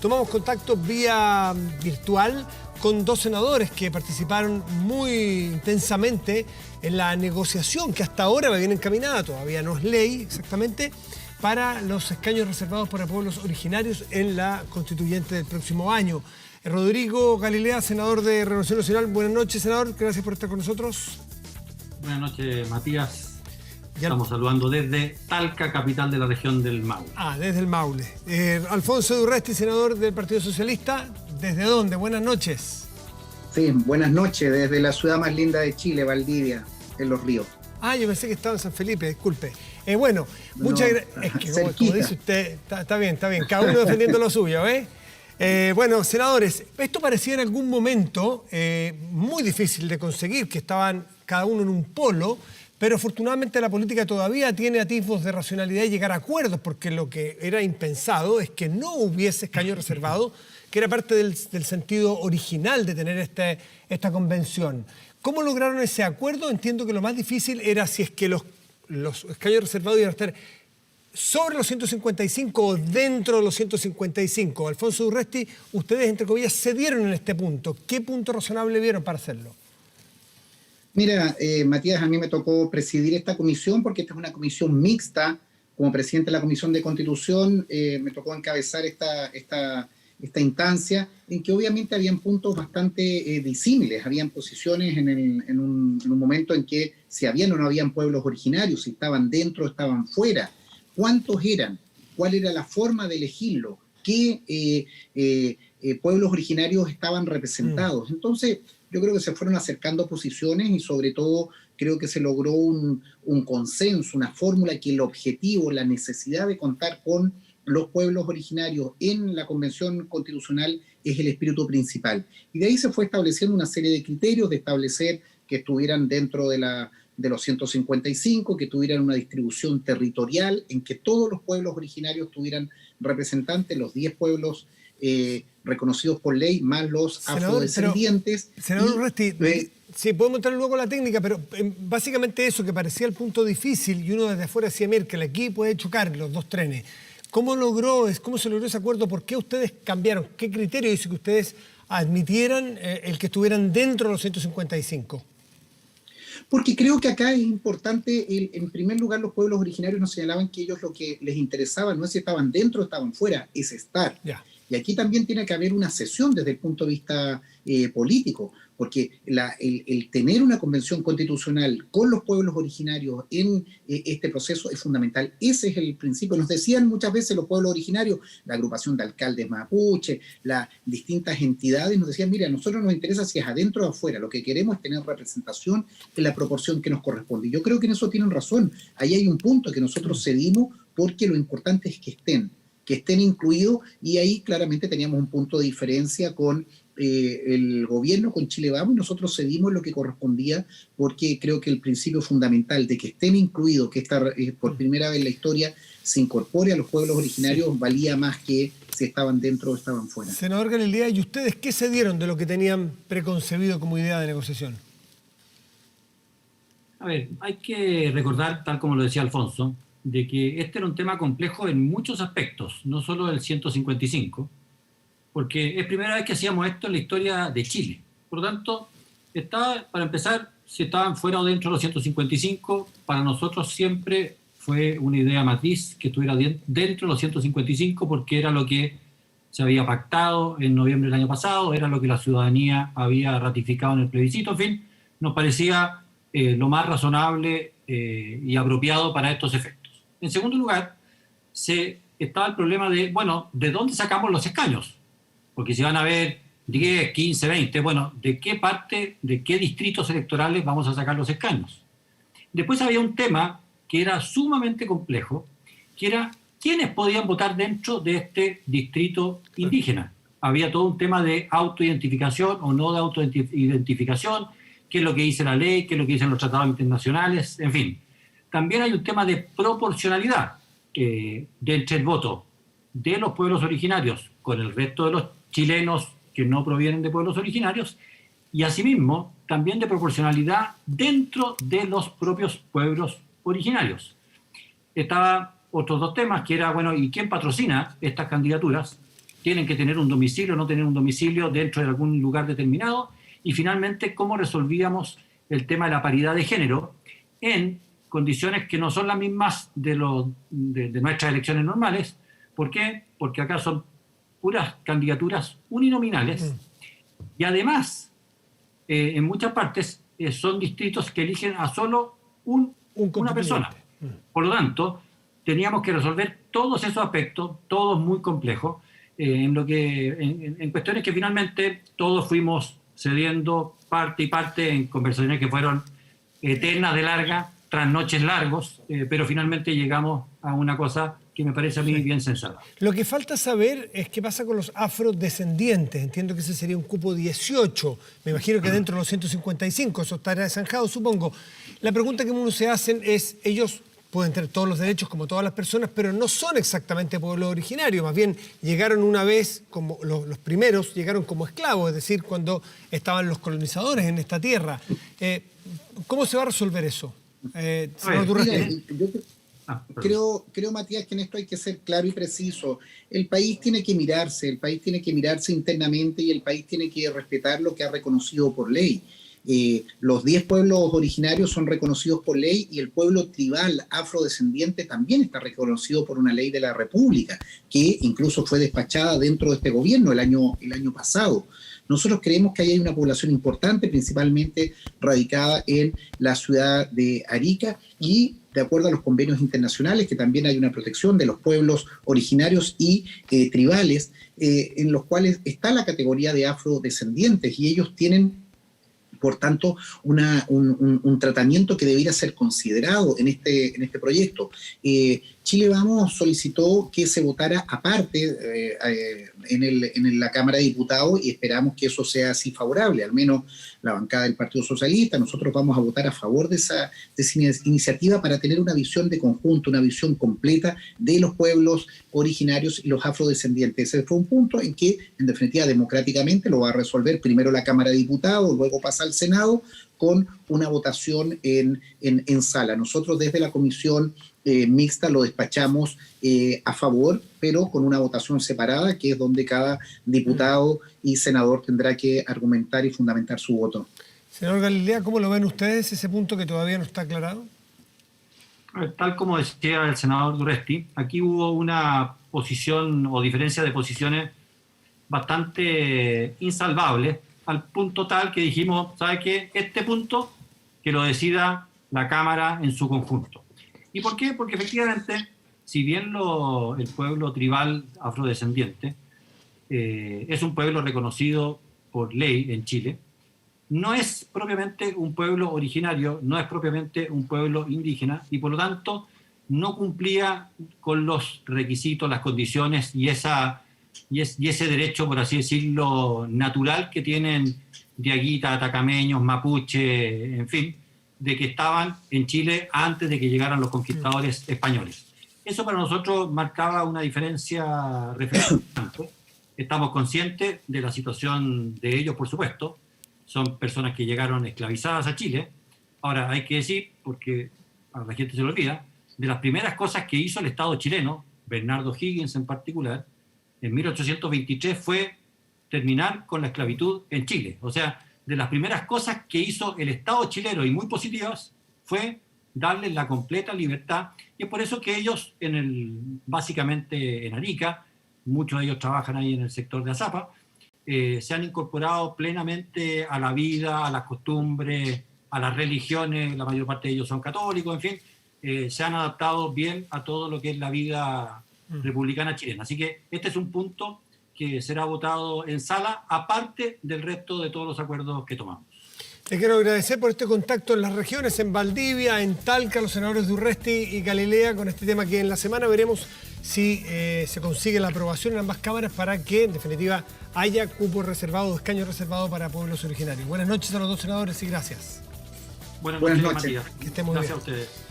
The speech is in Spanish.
tomamos contacto vía virtual con dos senadores que participaron muy intensamente en la negociación que hasta ahora va bien encaminada, todavía no es ley exactamente, para los escaños reservados para pueblos originarios en la constituyente del próximo año. Rodrigo Galilea, senador de Renovación Nacional. Buenas noches, senador. Gracias por estar con nosotros. Buenas noches, Matías. Estamos saludando desde Talca, capital de la región del Maule. Desde el Maule. Alfonso de Urresti, senador del Partido Socialista. ¿Desde dónde? Buenas noches. Sí, buenas noches, desde la ciudad más linda de Chile, Valdivia, en Los Ríos. Yo pensé que estaba en San Felipe, disculpe. Muchas gracias. Es que como dice usted, está bien, cada uno defendiendo lo suyo, ¿eh? Senadores, esto parecía en algún momento muy difícil de conseguir, que estaban cada uno en un polo, pero afortunadamente la política todavía tiene atisbos de racionalidad y llegar a acuerdos, porque lo que era impensado es que no hubiese escaño reservado, que era parte del sentido original de tener esta convención. ¿Cómo lograron ese acuerdo? Entiendo que lo más difícil era si es que los escaños reservados iban a estar sobre los 155 o dentro de los 155. Alfonso Urresti, ustedes, entre comillas, cedieron en este punto. ¿Qué punto razonable vieron para hacerlo? Mira, Matías, a mí me tocó presidir esta comisión porque esta es una comisión mixta. Como presidente de la Comisión de Constitución, me tocó encabezar esta instancia en que obviamente habían puntos bastante disímiles. Habían posiciones en un momento en que si habían o no habían pueblos originarios, si estaban dentro o estaban fuera. ¿Cuántos eran? ¿Cuál era la forma de elegirlo? ¿Qué pueblos originarios estaban representados? Entonces, yo creo que se fueron acercando posiciones y sobre todo creo que se logró un consenso, una fórmula que el objetivo, la necesidad de contar con los pueblos originarios en la Convención Constitucional es el espíritu principal. Y de ahí se fue estableciendo una serie de criterios de establecer que estuvieran dentro de los 155, que tuvieran una distribución territorial, en que todos los pueblos originarios tuvieran representantes, los 10 pueblos reconocidos por ley, más los afrodescendientes. Senador Urresti, sí, podemos entrar luego en la técnica, pero básicamente eso que parecía el punto difícil y uno desde afuera decía, mira, que aquí puede chocar los dos trenes. ¿Cómo se logró ese acuerdo? ¿Por qué ustedes cambiaron? ¿Qué criterio hizo que ustedes admitieran el que estuvieran dentro de los 155? Porque creo que acá es importante, en primer lugar, los pueblos originarios nos señalaban que ellos lo que les interesaba no es si estaban dentro o estaban fuera, es estar. Ya. Y aquí también tiene que haber una cesión desde el punto de vista político, porque el tener una convención constitucional con los pueblos originarios en este proceso es fundamental. Ese es el principio. Nos decían muchas veces los pueblos originarios, la agrupación de alcaldes mapuche, las distintas entidades, nos decían, mira, a nosotros nos interesa si es adentro o afuera, lo que queremos es tener representación en la proporción que nos corresponde. Y yo creo que en eso tienen razón. Ahí hay un punto que nosotros cedimos porque lo importante es que estén incluidos, y ahí claramente teníamos un punto de diferencia con el gobierno, con Chile Vamos, y nosotros cedimos lo que correspondía porque creo que el principio fundamental de que estén incluidos, que por primera vez en la historia se incorpore a los pueblos originarios, valía más que si estaban dentro o estaban fuera. Senador Galilea, ¿y ustedes qué cedieron de lo que tenían preconcebido como idea de negociación? A ver, hay que recordar, tal como lo decía Alfonso, de que este era un tema complejo en muchos aspectos, no solo el 155, porque es primera vez que hacíamos esto en la historia de Chile. Por lo tanto, para empezar, si estaban fuera o dentro de los 155, para nosotros siempre fue una idea matriz que estuviera dentro de los 155, porque era lo que se había pactado en noviembre del año pasado, era lo que la ciudadanía había ratificado en el plebiscito, en fin, nos parecía lo más razonable y apropiado para estos efectos. En segundo lugar, estaba el problema ¿de dónde sacamos los escaños? Porque si van a ver 10, 15, 20, ¿de qué distritos electorales vamos a sacar los escaños? Después había un tema que era sumamente complejo, que era quiénes podían votar dentro de este distrito indígena. Había todo un tema de autoidentificación o no de autoidentificación, qué es lo que dice la ley, qué es lo que dicen los tratados internacionales, en fin. También hay un tema de proporcionalidad entre el voto de los pueblos originarios con el resto de los chilenos que no provienen de pueblos originarios, y asimismo también de proporcionalidad dentro de los propios pueblos originarios. Estaban otros dos temas, que era, ¿y quién patrocina estas candidaturas? tienen que tener un domicilio o no tener un domicilio dentro de algún lugar determinado, y finalmente cómo resolvíamos el tema de la paridad de género en condiciones que no son las mismas de nuestras elecciones normales. ¿Por qué? Porque acá son puras candidaturas uninominales y además en muchas partes son distritos que eligen a solo una persona. Por lo tanto, teníamos que resolver todos esos aspectos, todos muy complejos, en cuestiones que finalmente todos fuimos cediendo parte y parte en conversaciones que fueron eternas de larga, tras noches largos, pero finalmente llegamos a una cosa que me parece a mí bien sensata. Lo que falta saber es qué pasa con los afrodescendientes. Entiendo que ese sería un cupo 18. Me imagino que dentro de los 155, eso estará zanjado, supongo. La pregunta que uno se hacen es, ellos pueden tener todos los derechos como todas las personas, pero no son exactamente pueblo originario. Más bien, llegaron una vez, como los primeros, llegaron como esclavos, es decir, cuando estaban los colonizadores en esta tierra. ¿Cómo se va a resolver eso? Creo, Matías, que en esto hay que ser claro y preciso. El país tiene que mirarse internamente, y el país tiene que respetar lo que ha reconocido por ley. Los 10 pueblos originarios son reconocidos por ley, y el pueblo tribal afrodescendiente también está reconocido por una ley de la República, que incluso fue despachada dentro de este gobierno el año pasado. Nosotros creemos que ahí hay una población importante, principalmente radicada en la ciudad de Arica, y de acuerdo a los convenios internacionales, que también hay una protección de los pueblos originarios y tribales, en los cuales está la categoría de afrodescendientes, y ellos tienen, por tanto, un tratamiento que debiera ser considerado en este proyecto. Chile Vamos solicitó que se votara aparte en la Cámara de Diputados, y esperamos que eso sea así favorable, al menos la bancada del Partido Socialista. Nosotros vamos a votar a favor de esa iniciativa para tener una visión de conjunto, una visión completa de los pueblos originarios y los afrodescendientes. Ese fue un punto en que, en definitiva, democráticamente lo va a resolver primero la Cámara de Diputados, luego pasa al Senado con una votación en sala. Nosotros desde la comisión mixta lo despachamos a favor, pero con una votación separada, que es donde cada diputado y senador tendrá que argumentar y fundamentar su voto. Senador Galilea, ¿cómo lo ven ustedes ese punto que todavía no está aclarado? Tal como decía el senador Durresti, aquí hubo una posición o diferencia de posiciones bastante insalvable, al punto tal que dijimos, ¿sabe qué? Este punto que lo decida la Cámara en su conjunto. ¿Y por qué? Porque efectivamente, si bien el pueblo tribal afrodescendiente es un pueblo reconocido por ley en Chile, no es propiamente un pueblo originario, no es propiamente un pueblo indígena, y por lo tanto no cumplía con los requisitos, las condiciones y ese derecho, por así decirlo, natural que tienen diaguita, atacameños, mapuche, en fin, de que estaban en Chile antes de que llegaran los conquistadores españoles. Eso para nosotros marcaba una diferencia referente. Estamos conscientes de la situación de ellos, por supuesto. Son personas que llegaron esclavizadas a Chile. Ahora, hay que decir, porque a la gente se lo olvida, de las primeras cosas que hizo el Estado chileno, Bernardo Higgins en particular, en 1823 fue terminar con la esclavitud en Chile. O sea, de las primeras cosas que hizo el Estado chileno, y muy positivas, fue darles la completa libertad. Y es por eso que ellos, básicamente en Arica, muchos de ellos trabajan ahí en el sector de Azapa, se han incorporado plenamente a la vida, a las costumbres, a las religiones. La mayor parte de ellos son católicos, en fin, se han adaptado bien a todo lo que es la vida republicana chilena. Así que este es un punto que será votado en sala, aparte del resto de todos los acuerdos que tomamos. Le quiero agradecer por este contacto en las regiones, en Valdivia, en Talca, los senadores Durresti y Galilea, con este tema que en la semana veremos si se consigue la aprobación en ambas cámaras para que, en definitiva, haya cupo reservado, escaño reservado para pueblos originarios. Buenas noches a los dos senadores y gracias. Buenas noches, Matías. Que estén muy bien. Gracias a ustedes.